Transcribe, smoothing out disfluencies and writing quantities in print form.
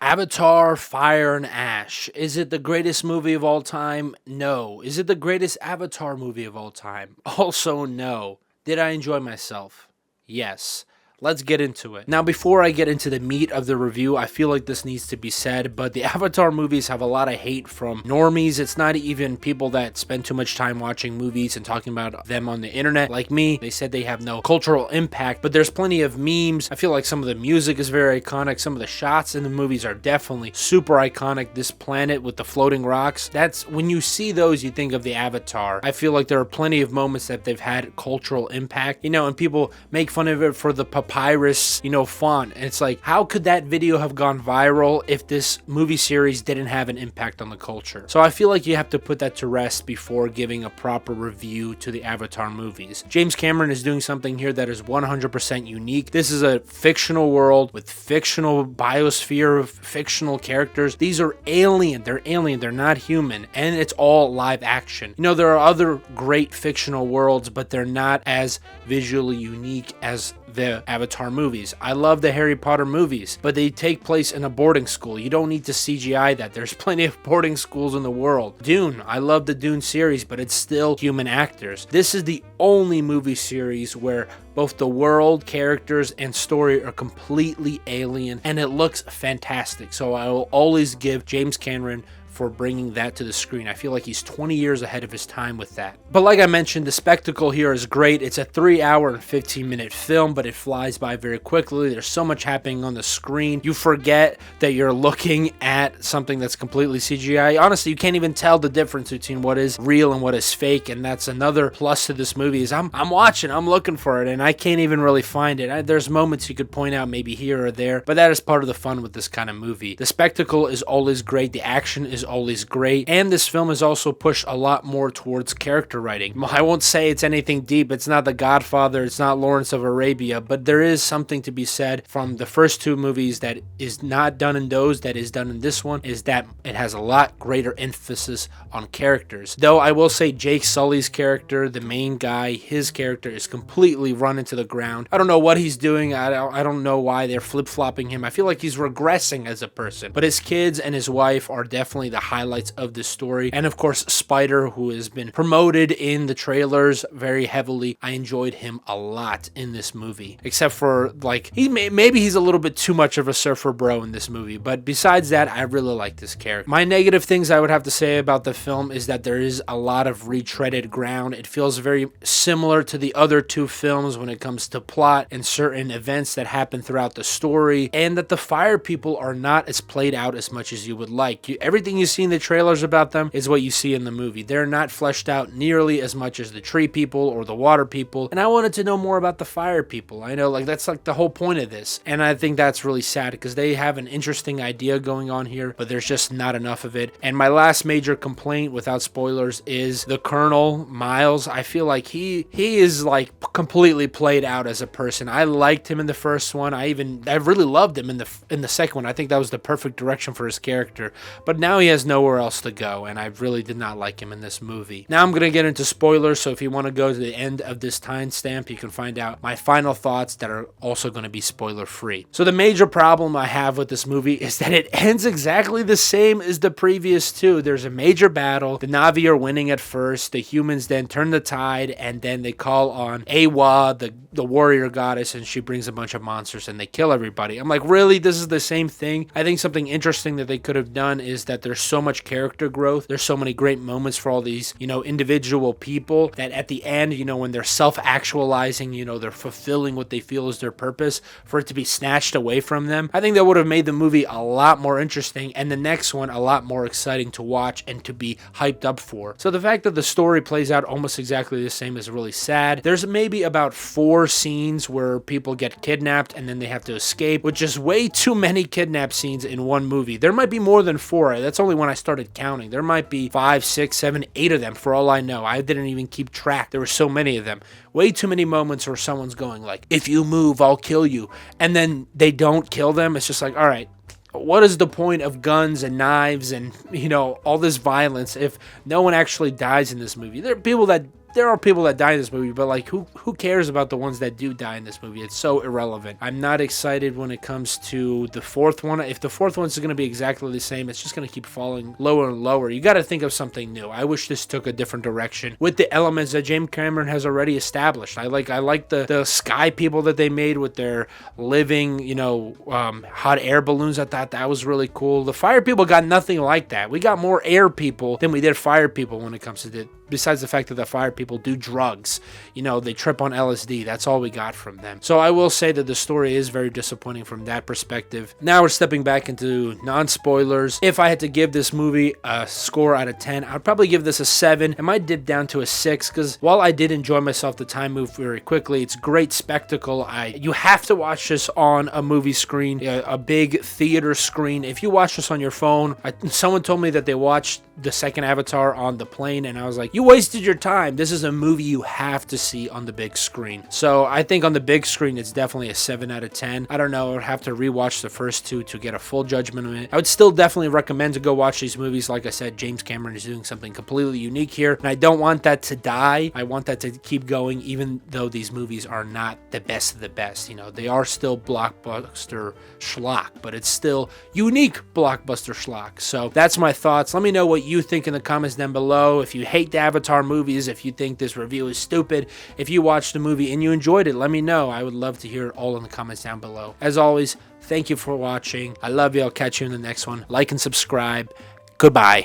Avatar, Fire and Ash. Is it the greatest movie of all time? No. Is it the greatest Avatar movie of all time? Also, no. Did I enjoy myself? Yes. Let's get into it. Now, before I get into the meat of the review, I feel like this needs to be said, but the Avatar movies have a lot of hate from normies. It's not even people that spend too much time watching movies and talking about them on the internet like me. They said they have no cultural impact, but there's plenty of memes. I feel like some of the music is very iconic. Some of the shots in the movies are definitely super iconic. This planet with the floating rocks, that's when you see those, you think of the Avatar. I feel like there are plenty of moments that they've had cultural impact, and people make fun of it for the papyrus, font. And it's like, how could that video have gone viral if this movie series didn't have an impact on the culture? So I feel like you have to put that to rest before giving a proper review to the Avatar movies. James Cameron is doing something here that is 100% unique. This is a fictional world with fictional biosphere of fictional characters. These are alien. They're alien. They're not human. And it's all live action. There are other great fictional worlds, but they're not as visually unique as the Avatar movies. I love the Harry Potter movies, but they take place in a boarding school. You don't need to CGI that. There's plenty of boarding schools in the world. Dune, I love the Dune series, but it's still human actors. This is the only movie series where both the world, characters, and story are completely alien, and it looks fantastic. So I will always give James Cameron for bringing that to the screen. I feel like he's 20 years ahead of his time with that. But like I mentioned, the spectacle here is great. It's a 3-hour and 15-minute film, but it flies by very quickly. There's so much happening on the screen. You forget that you're looking at something that's completely CGI. Honestly, you can't even tell the difference between what is real and what is fake, and that's another plus to this movie is I'm watching, I'm looking for it, and I can't even really find it. There's moments you could point out maybe here or there, but that is part of the fun with this kind of movie. The spectacle is always great. The action is always great, and this film is also pushed a lot more towards character writing. I won't say it's anything deep. It's not The Godfather, it's not Lawrence of Arabia, but there is something to be said from the first two movies that is not done in those, that is done in this one, is that it has a lot greater emphasis on characters. Though I will say Jake Sully's character, the main guy, his character is completely run into the ground. I don't know what he's doing. I don't know why they're flip-flopping him. I feel like he's regressing as a person, but his kids and his wife are definitely the highlights of this story. And of course, Spider, who has been promoted in the trailers very heavily. I enjoyed him a lot in this movie, except for maybe he's a little bit too much of a surfer bro in this movie, but besides that, I really like this character. My negative things I would have to say about the film is that there is a lot of retreaded ground. It feels very similar to the other two films when it comes to plot and certain events that happen throughout the story, and that the fire people are not as played out as much as you would like. Everything you see in the trailers about them is what you see in the movie. They're not fleshed out nearly as much as the tree people or the water people, and I wanted to know more about the fire people. I know that's the whole point of this, and I think that's really sad because they have an interesting idea going on here, but there's just not enough of it. And my last major complaint, without spoilers, is the Colonel Miles. I feel like he is completely played out as a person. I liked him in the first one. I really loved him in the second one. I think that was the perfect direction for his character, but now he has nowhere else to go, and I really did not like him in this movie. Now I'm going to get into spoilers, so if you want to go to the end of this timestamp, you can find out my final thoughts that are also going to be spoiler free. So the major problem I have with this movie is that it ends exactly the same as the previous two. There's a major battle. The Na'vi are winning at first. The humans then turn the tide, and then they call on Awa, the warrior goddess, and she brings a bunch of monsters and they kill everybody. I'm like, really? This is the same thing? I think something interesting that they could have done is that there's so much character growth. There's so many great moments for all these, individual people that at the end, when they're self-actualizing, they're fulfilling what they feel is their purpose, for it to be snatched away from them. I think that would have made the movie a lot more interesting, and the next one a lot more exciting to watch and to be hyped up for. So the fact that the story plays out almost exactly the same is really sad. There's maybe about 4 scenes where people get kidnapped and then they have to escape, which is way too many kidnap scenes in one movie. There might be more than 4. That's only when I started counting. There might be 5, 6, 7, 8 of them for all I know. I didn't even keep track. There were so many of them. Way too many moments where someone's going like, if you move, I'll kill you. And then they don't kill them. It's just like, all right, what is the point of guns and knives and, all this violence if no one actually dies in this movie? There are people that there are people that die in this movie, but like who cares about the ones that do die in this movie? It's so irrelevant. I'm not excited when it comes to the fourth one. If the fourth one's going to be exactly the same, it's just going to keep falling lower and lower. You got to think of something new. I wish this took a different direction with the elements that James Cameron has already established. I like the sky people that they made with their living, hot air balloons. I thought that was really cool. The fire people got nothing like that. We got more air people than we did fire people when it comes to it. Besides the fact that the fire people do drugs, they trip on LSD. That's all we got from them. So I will say that the story is very disappointing from that perspective. Now we're stepping back into non-spoilers. If I had to give this movie a score out of 10, I'd probably give this a 7. It might dip down to a 6 because while I did enjoy myself, the time moved very quickly. It's great spectacle. You have to watch this on a movie screen, a big theater screen. If you watch this on your phone, someone told me that they watched the second Avatar on the plane, and I was like, you wasted your time. This is a movie you have to see on the big screen. So I think on the big screen, it's definitely a 7 out of 10. I don't know. I would have to rewatch the first two to get a full judgment on it. I would still definitely recommend to go watch these movies. Like I said, James Cameron is doing something completely unique here, and I don't want that to die. I want that to keep going, even though these movies are not the best of the best. They are still blockbuster schlock, but it's still unique blockbuster schlock. So that's my thoughts. Let me know what you think in the comments down below. If you hate the Avatar movies, if you think this review is stupid, if you watched the movie and you enjoyed it, let me know. I would love to hear it all in the comments down below. As always, thank you for watching. I love you. I'll catch you in the next one. Like and subscribe. Goodbye.